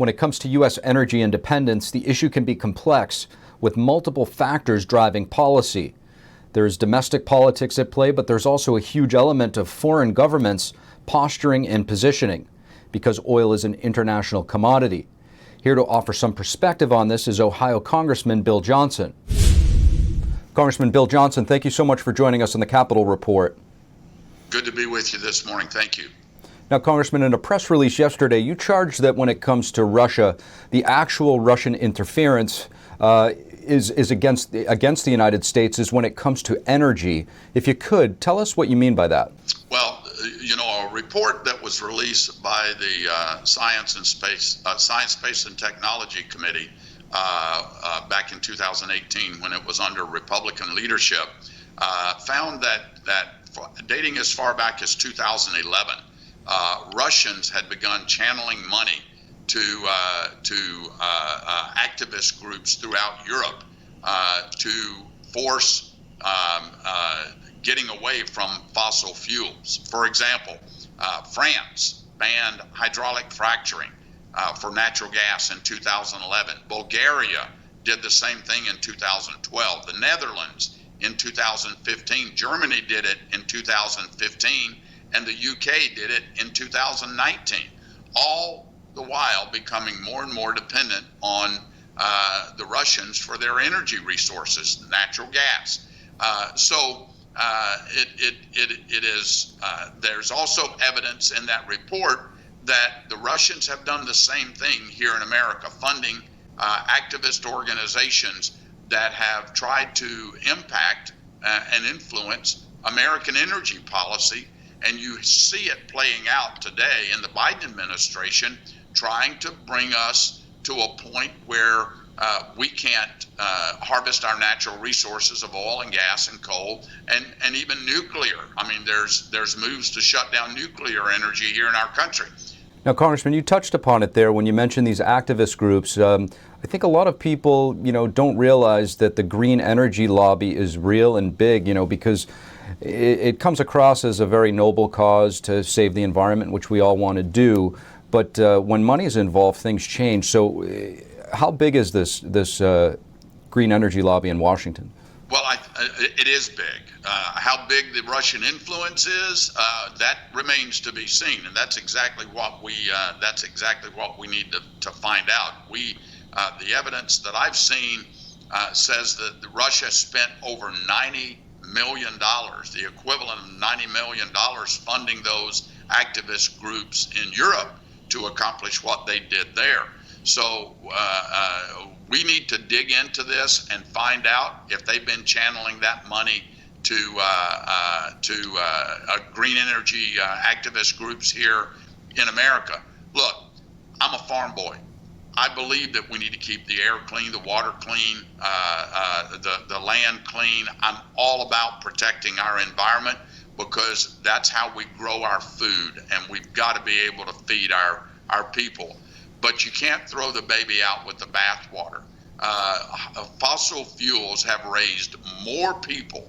When it comes to U.S. energy independence, the issue can be complex, with multiple factors driving policy. There's domestic politics at play, but there's also a huge element of foreign governments posturing and positioning, because oil is an international commodity. Here to offer some perspective on this is Ohio Congressman Bill Johnson. Congressman Bill Johnson, thank you so much for joining us on the Capitol Report. Good to be with you this morning. Thank you. Now, Congressman, in a press release yesterday, you charged that when it comes to Russia, the actual Russian interference is against the United States is when it comes to energy. If you could, tell us what you mean by that. Well, a report that was released by the Science, Space, and Technology Committee back in 2018, when it was under Republican leadership, found that dating as far back as 2011, Russians had begun channeling money to activist groups throughout Europe to force getting away from fossil fuels. For example, France banned hydraulic fracturing for natural gas in 2011. Bulgaria did the same thing in 2012. The Netherlands in 2015. Germany did it in 2015. And the UK did it in 2019, all the while becoming more and more dependent on the Russians for their energy resources, natural gas. It is. There's also evidence in that report that the Russians have done the same thing here in America, funding activist organizations that have tried to impact and influence American energy policy. And you see it playing out today in the Biden administration, trying to bring us to a point where we can't harvest our natural resources of oil and gas and coal and even nuclear. I mean, there's moves to shut down nuclear energy here in our country. Now, Congressman, you touched upon it there when you mentioned these activist groups. I think a lot of people, don't realize that the green energy lobby is real and big, because it comes across as a very noble cause to save the environment, which we all want to do. But when money is involved, things change. So how big is this green energy lobby in Washington? Well, it is big. How big the Russian influence is, that remains to be seen, and that's exactly what we need to find out. The evidence that I've seen says that Russia spent over $90 million, the equivalent of $90 million, funding those activist groups in Europe to accomplish what they did there. So we need to dig into this and find out if they've been channeling that money to green energy activist groups here in America. Look, I'm a farm boy. I believe that we need to keep the air clean, the water clean, the land clean. I'm all about protecting our environment because that's how we grow our food, and we've got to be able to feed our people. But you can't throw the baby out with the bathwater. Fossil fuels have raised more people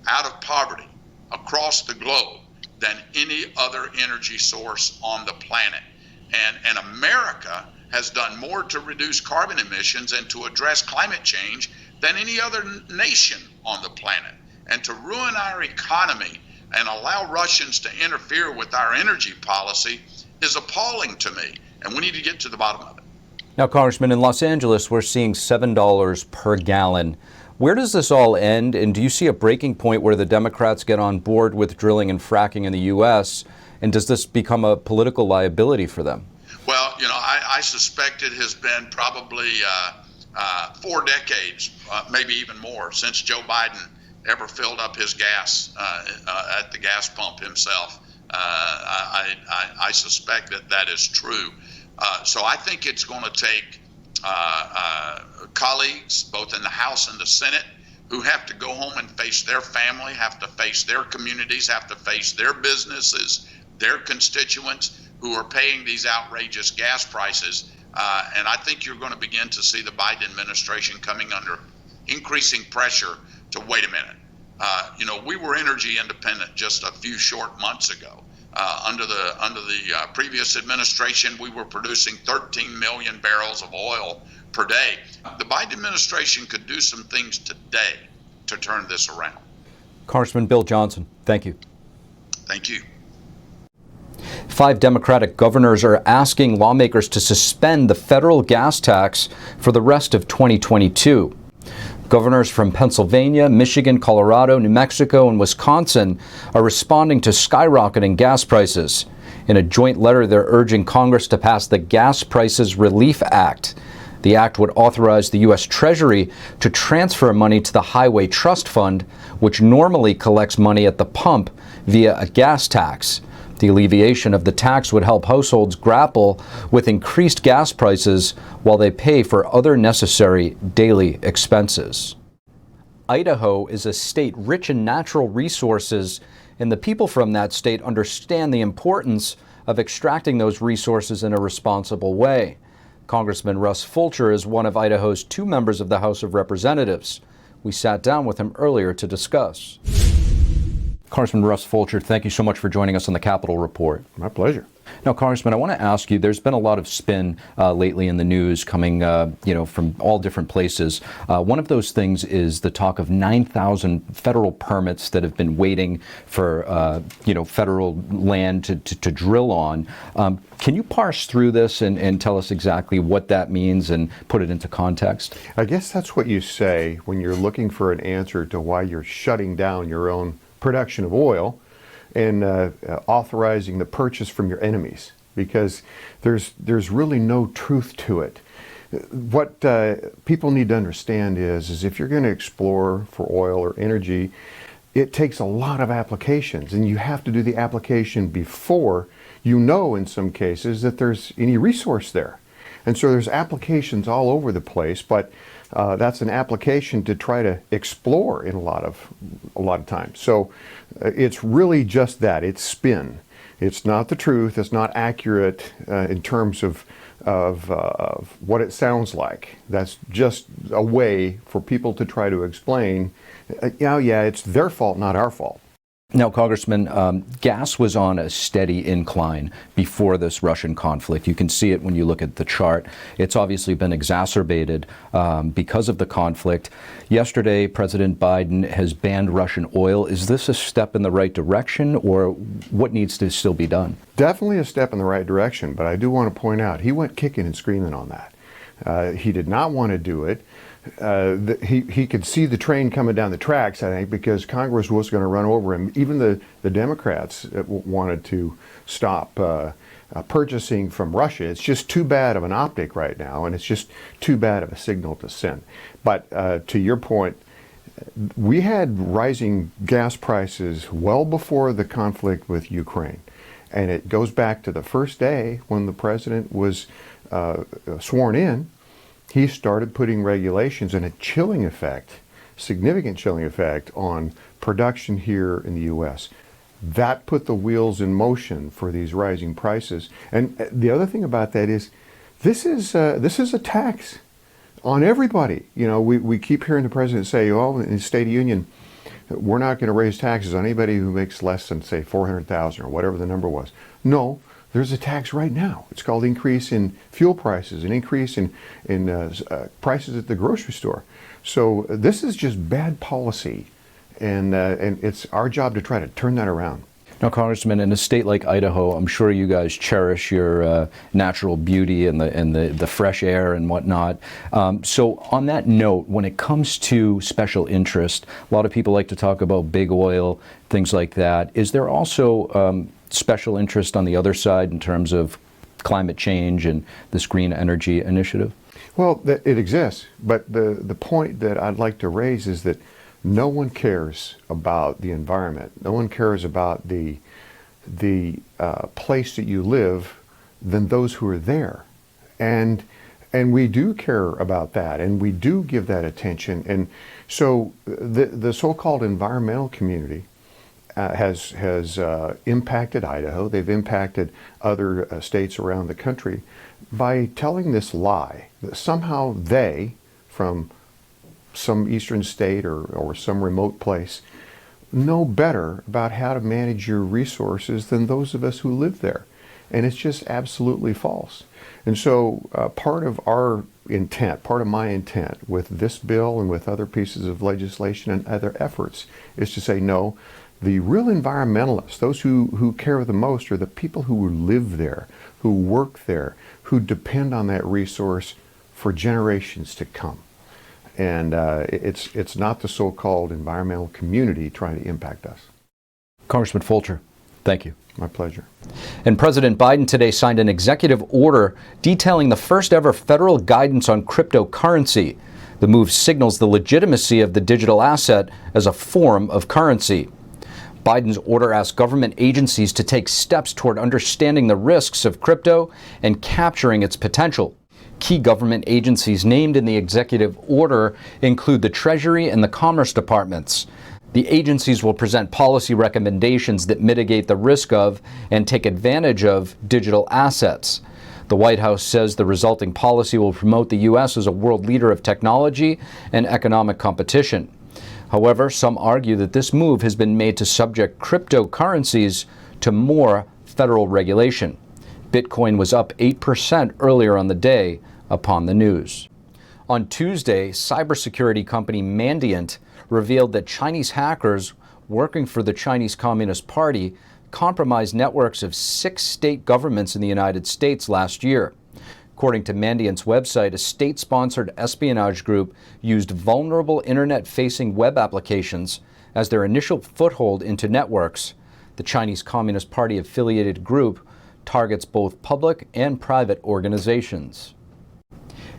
out of poverty across the globe than any other energy source on the planet. And America has done more to reduce carbon emissions and to address climate change than any other nation on the planet. And to ruin our economy and allow Russians to interfere with our energy policy is appalling to me. And we need to get to the bottom of it. Now, Congressman, in Los Angeles, we're seeing $7 per gallon. Where does this all end? And do you see a breaking point where the Democrats get on board with drilling and fracking in the U.S.? And does this become a political liability for them? Well, I suspect it has been probably 4 decades, maybe even more, since Joe Biden ever filled up his gas at the gas pump himself. I suspect that is true. So I think it's going to take colleagues, both in the House and the Senate, who have to go home and face their family, have to face their communities, have to face their businesses, their constituents who are paying these outrageous gas prices. And I think you're going to begin to see the Biden administration coming under increasing pressure to wait a minute. We were energy independent just a few short months ago. Under the previous administration, we were producing 13 million barrels of oil per day. The Biden administration could do some things today to turn this around. Congressman Bill Johnson, thank you. Thank you. 5 Democratic governors are asking lawmakers to suspend the federal gas tax for the rest of 2022. Governors from Pennsylvania, Michigan, Colorado, New Mexico, and Wisconsin are responding to skyrocketing gas prices. In a joint letter, they're urging Congress to pass the Gas Prices Relief Act. The act would authorize the U.S. Treasury to transfer money to the Highway Trust Fund, which normally collects money at the pump via a gas tax. The alleviation of the tax would help households grapple with increased gas prices while they pay for other necessary daily expenses. Idaho is a state rich in natural resources, and the people from that state understand the importance of extracting those resources in a responsible way. Congressman Russ Fulcher is one of Idaho's 2 members of the House of Representatives. We sat down with him earlier to discuss. Congressman Russ Fulcher, thank you so much for joining us on the Capitol Report. My pleasure. Now, Congressman, I want to ask you, there's been a lot of spin lately in the news coming, from all different places. One of those things is the talk of 9,000 federal permits that have been waiting for, federal land to drill on. Can you parse through this and tell us exactly what that means and put it into context? I guess that's what you say when you're looking for an answer to why you're shutting down your own production of oil and authorizing the purchase from your enemies, because there's really no truth to it. What people need to understand is if you're going to explore for oil or energy, it takes a lot of applications, and you have to do the application before you know, in some cases, that there's any resource there. And so there's applications all over the place, but that's an application to try to explore in a lot of times. So it's really just that. It's spin. It's not the truth. It's not accurate in terms of what it sounds like. That's just a way for people to try to explain, it's their fault, not our fault. Now, Congressman, gas was on a steady incline before this Russian conflict. You can see it when you look at the chart. It's obviously been exacerbated because of the conflict. Yesterday, President Biden has banned Russian oil. Is this a step in the right direction, or what needs to still be done? Definitely a step in the right direction, but I do want to point out he went kicking and screaming on that. He did not want to do it. He could see the train coming down the tracks, I think, because Congress was going to run over him. Even the Democrats wanted to stop purchasing from Russia. It's just too bad of an optic right now, and it's just too bad of a signal to send. But to your point, we had rising gas prices well before the conflict with Ukraine. And it goes back to the first day when the president was sworn in. He started putting regulations and a chilling effect, significant chilling effect on production here in the U.S. That put the wheels in motion for these rising prices. And the other thing about that is this is a tax on everybody. We keep hearing the president say, in the State of the Union, we're not going to raise taxes on anybody who makes less than, say, $400,000 or whatever the number was. No. There's a tax right now. It's called increase in fuel prices, an increase in prices at the grocery store. So this is just bad policy, and it's our job to try to turn that around. Now, Congressman, in a state like Idaho, I'm sure you guys cherish your natural beauty and the fresh air and whatnot. So on that note, when it comes to special interest, a lot of people like to talk about big oil, things like that. Is there also special interest on the other side in terms of climate change and this green energy initiative? Well, it exists, but the point that I'd like to raise is that no one cares about the environment. No one cares about the place that you live than those who are there. And we do care about that, and we do give that attention. And so the so-called environmental community has impacted Idaho. They've impacted other states around the country by telling this lie that somehow they, from some eastern state or some remote place, know better about how to manage your resources than those of us who live there. And it's just absolutely false. And so part of our intent, part of my intent with this bill and with other pieces of legislation and other efforts is to say, no, the real environmentalists, those who care the most, are the people who live there, who work there, who depend on that resource for generations to come. And it's not the so-called environmental community trying to impact us. Congressman Fulcher, thank you. My pleasure. And President Biden today signed an executive order detailing the first ever federal guidance on cryptocurrency. The move signals the legitimacy of the digital asset as a form of currency. Biden's order asks government agencies to take steps toward understanding the risks of crypto and capturing its potential. Key government agencies named in the executive order include the Treasury and the Commerce Departments. The agencies will present policy recommendations that mitigate the risk of and take advantage of digital assets. The White House says the resulting policy will promote the U.S. as a world leader of technology and economic competition. However, some argue that this move has been made to subject cryptocurrencies to more federal regulation. Bitcoin was up 8% earlier on the day upon the news. On Tuesday, cybersecurity company Mandiant revealed that Chinese hackers working for the Chinese Communist Party compromised networks of 6 state governments in the United States last year. According to Mandiant's website, a state-sponsored espionage group used vulnerable internet-facing web applications as their initial foothold into networks. The Chinese Communist Party-affiliated group targets both public and private organizations.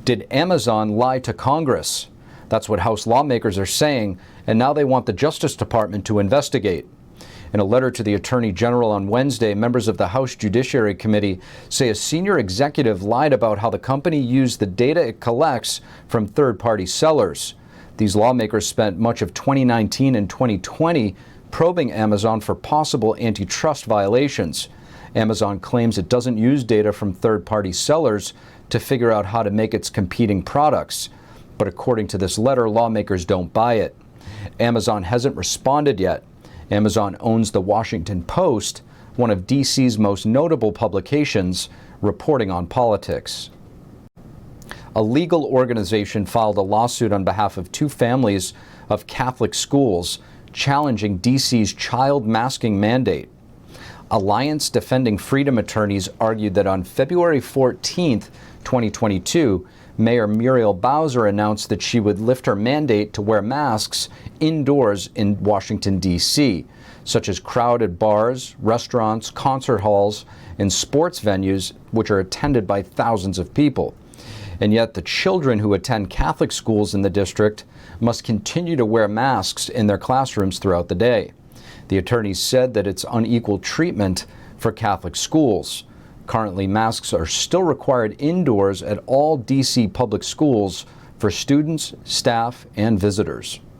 Did Amazon lie to Congress? That's what House lawmakers are saying, and now they want the Justice Department to investigate. In a letter to the Attorney General on Wednesday, members of the House Judiciary Committee say a senior executive lied about how the company used the data it collects from third-party sellers. These lawmakers spent much of 2019 and 2020 probing Amazon for possible antitrust violations. Amazon claims it doesn't use data from third-party sellers to figure out how to make its competing products. But according to this letter, lawmakers don't buy it. Amazon hasn't responded yet. Amazon owns the Washington Post, one of D.C.'s most notable publications reporting on politics. A legal organization filed a lawsuit on behalf of 2 families of Catholic schools challenging D.C.'s child masking mandate. Alliance Defending Freedom attorneys argued that on February 14, 2022, Mayor Muriel Bowser announced that she would lift her mandate to wear masks indoors in Washington, D.C., such as crowded bars, restaurants, concert halls, and sports venues, which are attended by thousands of people. And yet the children who attend Catholic schools in the district must continue to wear masks in their classrooms throughout the day. The attorneys said that it's unequal treatment for Catholic schools. Currently, masks are still required indoors at all D.C. public schools for students, staff, and visitors.